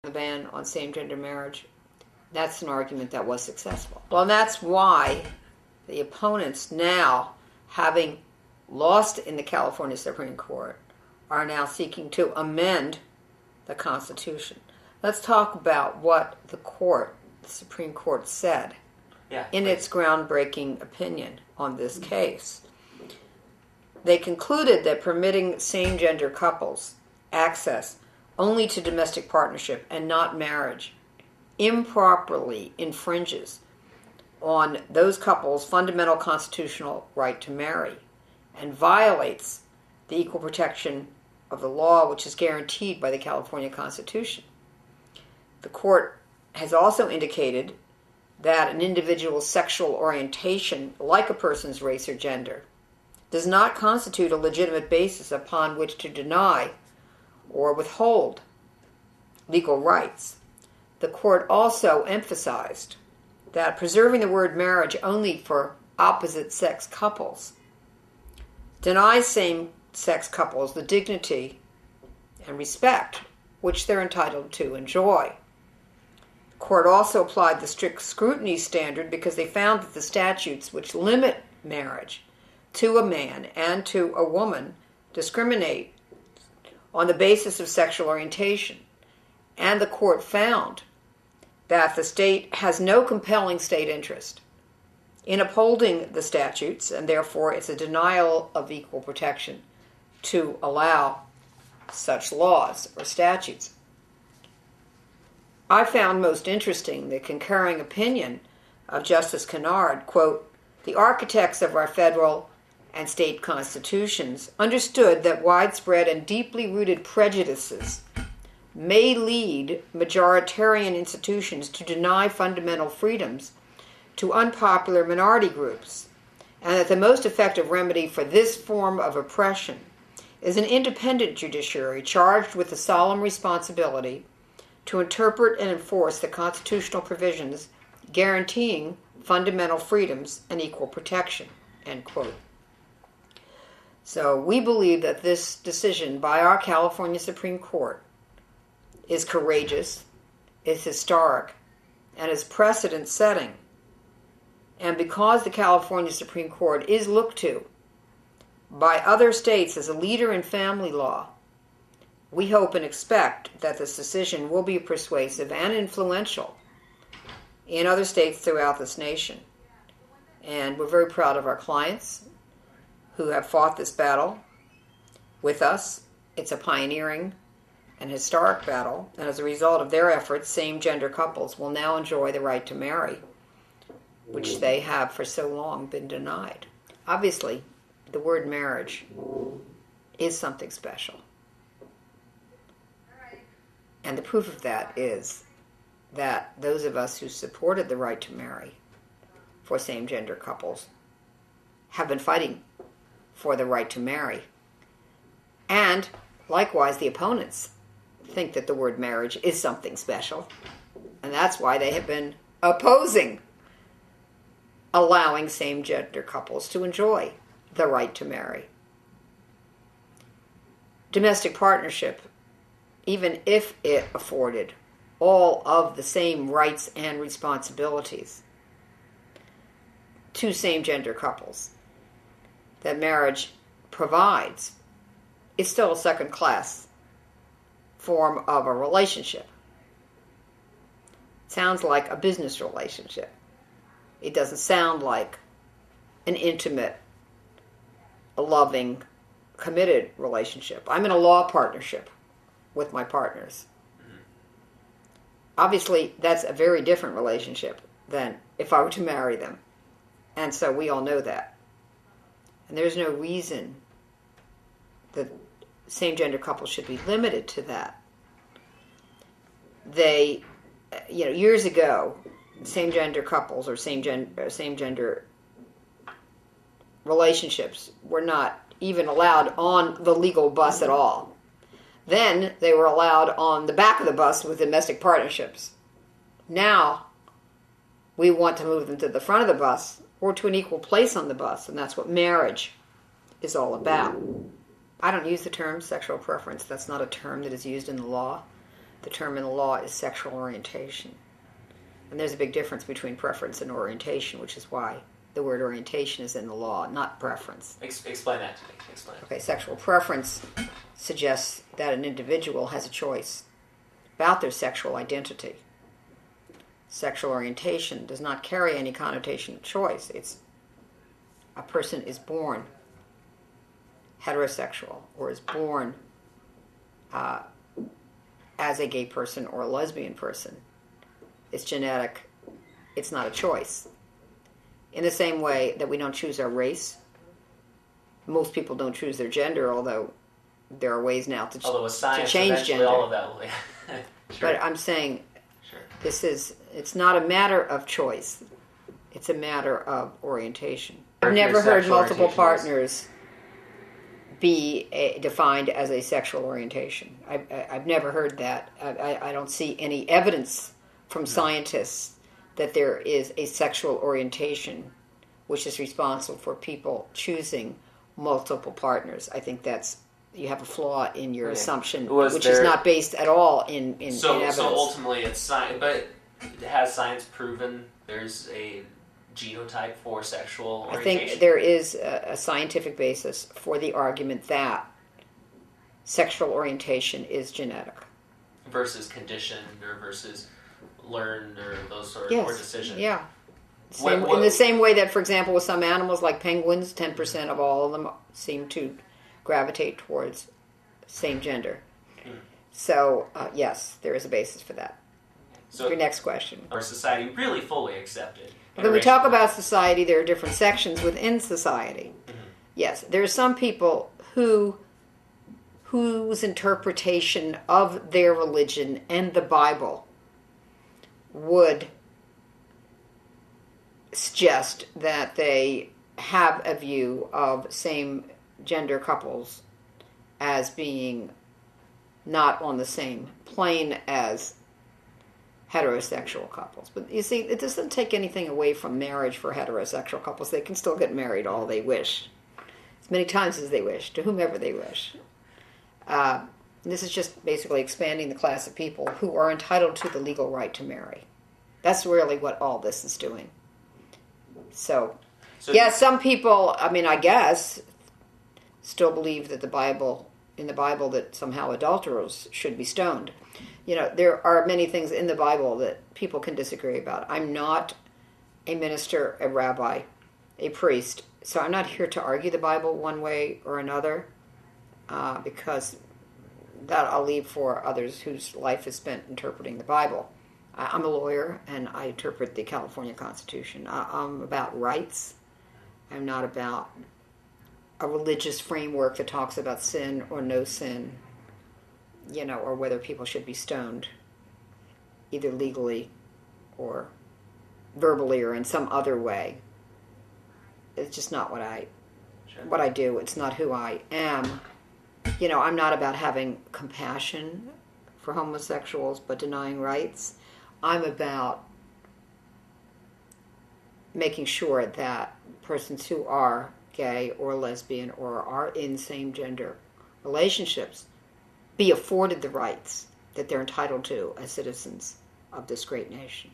the ban on same-gender marriage. That's an argument that was successful. Well, and that's why the opponents now, having lost in the California Supreme Court, are now seeking to amend the Constitution. Let's talk about what the Supreme Court said in its groundbreaking opinion on this case. They concluded that permitting same-gender couples access only to domestic partnership and not marriage improperly infringes on those couples' fundamental constitutional right to marry and violates the equal protection of the law, which is guaranteed by the California Constitution. The court has also indicated that an individual's sexual orientation, like a person's race or gender, does not constitute a legitimate basis upon which to deny or withhold legal rights. The court also emphasized that preserving the word marriage only for opposite-sex couples denies same-sex couples the dignity and respect which they're entitled to enjoy. The court also applied the strict scrutiny standard because they found that the statutes which limit marriage to a man and to a woman discriminate on the basis of sexual orientation. And the court found that the state has no compelling state interest in upholding the statutes, and therefore it's a denial of equal protection to allow such laws or statutes. I found most interesting the concurring opinion of Justice Kennard, quote, "The architects of our federal and state constitutions understood that widespread and deeply rooted prejudices may lead majoritarian institutions to deny fundamental freedoms to unpopular minority groups, and that the most effective remedy for this form of oppression is an independent judiciary charged with the solemn responsibility to interpret and enforce the constitutional provisions guaranteeing fundamental freedoms and equal protection," end quote. So we believe that this decision by our California Supreme Court is courageous, is historic, and is precedent-setting. And because the California Supreme Court is looked to by other states as a leader in family law, we hope and expect that this decision will be persuasive and influential in other states throughout this nation. And we're very proud of our clients who have fought this battle with us. It's a pioneering and historic battle, and as a result of their efforts, same-gender couples will now enjoy the right to marry, which they have for so long been denied. Obviously, the word marriage is something special. And the proof of that is that those of us who supported the right to marry for same-gender couples have been fighting for the right to marry. And likewise, the opponents think that the word marriage is something special. And that's why they have been opposing allowing same-gender couples to enjoy the right to marry. Domestic partnership, even if it afforded all of the same rights and responsibilities to same-gender couples that marriage provides, is still a second-class form of a relationship. It sounds like a business relationship. It doesn't sound like an intimate, a loving, committed relationship. I'm in a law partnership with my partners. Obviously, that's a very different relationship than if I were to marry them. And so we all know that. And there's no reason that same-gender couples should be limited to that. They, years ago, same-gender couples or same-gender relationships were not even allowed on the legal bus at all. Then they were allowed on the back of the bus with domestic partnerships. Now we want to move them to the front of the bus or to an equal place on the bus, and that's what marriage is all about. I don't use the term sexual preference. That's not a term that is used in the law. the term in the law is sexual orientation. And there's a big difference between preference and orientation, which is why the word orientation is in the law, not preference. Explain that to me. Explain. Okay, sexual preference suggests that an individual has a choice about their sexual identity. Sexual orientation does not carry any connotation of choice. It's a person is born heterosexual or is born as a gay person or a lesbian person. It's genetic. It's not a choice. In the same way that we don't choose our race, most people don't choose their gender, although there are ways now to change gender. All of that will Sure. But I'm saying sure. It's not a matter of choice. It's a matter of orientation. I've never heard multiple partners be defined as a sexual orientation. I've never heard that. I don't see any evidence from scientists that there is a sexual orientation which is responsible for people choosing multiple partners. I think you have a flaw in your assumption, which is not based at all in evidence. So ultimately it's science, but has science proven there's a genotype for sexual orientation? I think there is a scientific basis for the argument that sexual orientation is genetic. Versus conditioned or versus learned or those sort of or decision. Yeah. In the same way that, for example, with some animals like penguins, 10% of all of them seem to gravitate towards same gender. So, yes, there is a basis for that. So, your next question. Our society really fully accepted? When we talk about society, there are different sections within society. Mm-hmm. Yes, there are some people whose interpretation of their religion and the Bible would suggest that they have a view of same-gender couples as being not on the same plane as heterosexual couples. But you see, it doesn't take anything away from marriage for heterosexual couples. They can still get married all they wish, as many times as they wish, to whomever they wish. This is just basically expanding the class of people who are entitled to the legal right to marry. That's really what all this is doing. So yeah, some people, I guess, still believe that in the Bible that somehow adulterers should be stoned. There are many things in the Bible that people can disagree about. I'm not a minister, a rabbi, a priest, so I'm not here to argue the Bible one way or another, because that I'll leave for others whose life is spent interpreting the Bible. I'm a lawyer, and I interpret the California Constitution. I'm about rights. I'm not about a religious framework that talks about sin or no sin, or whether people should be stoned, either legally or verbally or in some other way. It's just not what I do. It's not who I am. I'm not about having compassion for homosexuals but denying rights. I'm about making sure that persons who are gay or lesbian or are in same-gender relationships be afforded the rights that they're entitled to as citizens of this great nation.